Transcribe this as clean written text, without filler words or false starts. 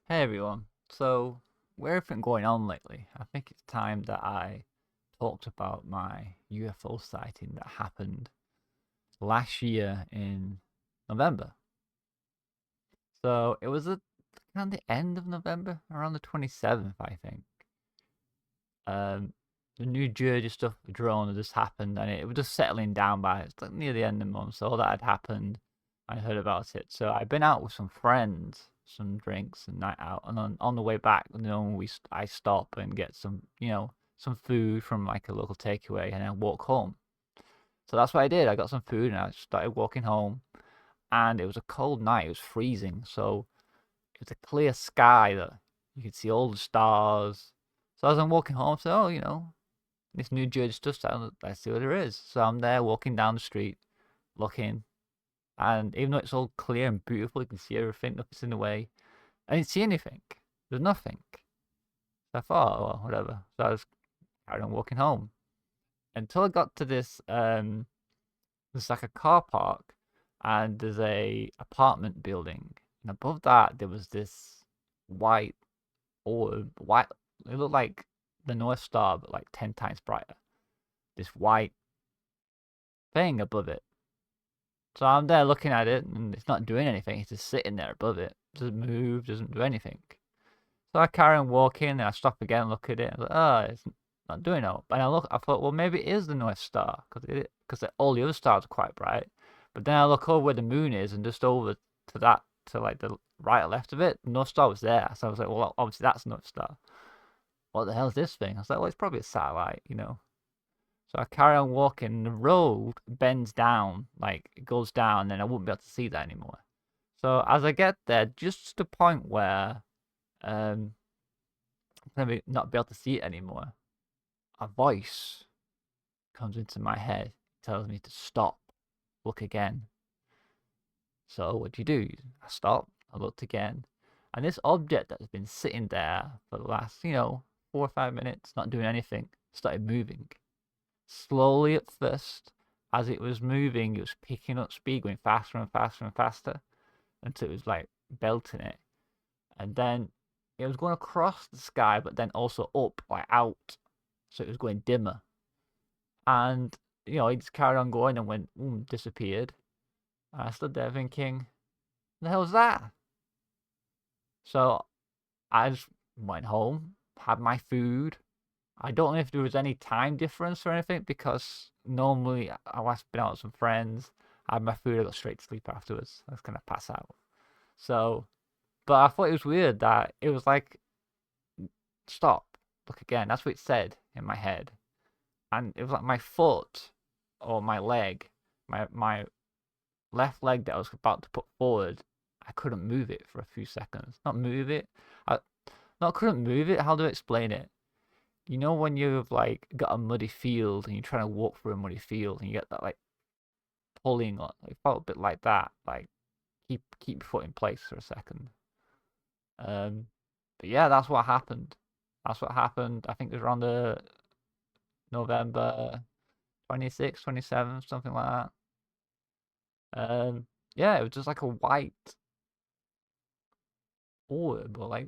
Hey everyone. So, with everything going on lately, I think it's time that I talked about my UFO sighting that happened last year in November. So, it was at kind of the end of November, around the 27th, I think. Um, the New Jersey stuff, the drone had just happened, and it was just settling down by it's like near the end of the month. So all that had happened, I heard about it. So I'd been out with some friends, some drinks and night out, and on the way back, I stop and get some food from like a local takeaway, and I walk home. So that's what I did. I got some food and I started walking home, and it was a cold night. It was freezing, so it was a clear sky that you could see all the stars. So as I'm walking home, I said, "Oh, this New Jersey stuff sounds. Let's see what there is." So I'm there walking down the street, looking, and even though it's all clear and beautiful, you can see everything, nothing's in the way. I didn't see anything. There's nothing. So I thought, oh, well, whatever. So I was carrying on walking home until I got to this. There's like a car park, and there's a apartment building, and above that there was this white orb. White. It looked like the North Star, but like 10 times brighter. This white thing above it. So I'm there looking at it, and it's not doing anything. It's just sitting there above it. Doesn't move, doesn't do anything. So I carry on walking, and I stop again and look at it. I'm like, oh, it's not doing it. And I thought, well, maybe it is the North Star, because all the other stars are quite bright. But then I look over where the moon is, and just over to like the right or left of it, the North Star was there. So I was like, well, obviously that's North Star. What the hell is this thing? I was like, well, it's probably a satellite. So I carry on walking, and the road bends down, like it goes down, and then I wouldn't be able to see that anymore. So as I get there, just to the point where um, I'm gonna not be able to see it anymore, a voice comes into my head, tells me to stop, look again. So what do you do? I stopped, I looked again, and this object that's been sitting there for the last, 4 or 5 minutes, not doing anything, started moving. Slowly at first, as it was moving, it was picking up speed, going faster and faster and faster until it was like belting it. And then it was going across the sky, but then also up, like out. So it was going dimmer. And, it just carried on going and went, disappeared. And I stood there thinking, the hell's that? So I just went home, had my food. I don't know if there was any time difference or anything because normally I was been out with some friends. I had my food, I got straight to sleep afterwards. I was gonna pass out. So, but I thought it was weird that it was like, stop, look again. That's what it said in my head, and it was like my foot or my leg, my left leg that I was about to put forward. I couldn't move it for a few seconds. Not move it. I not couldn't move it. How do I explain it? You know when you've like got a muddy field and you're trying to walk through a muddy field and you get that like pulling on. It felt a bit like that. Like keep your foot in place for a second. Um, but yeah, that's what happened. That's what happened. I think it was around the November 26th, 27th, something like that. Yeah, it was just like a white orb or like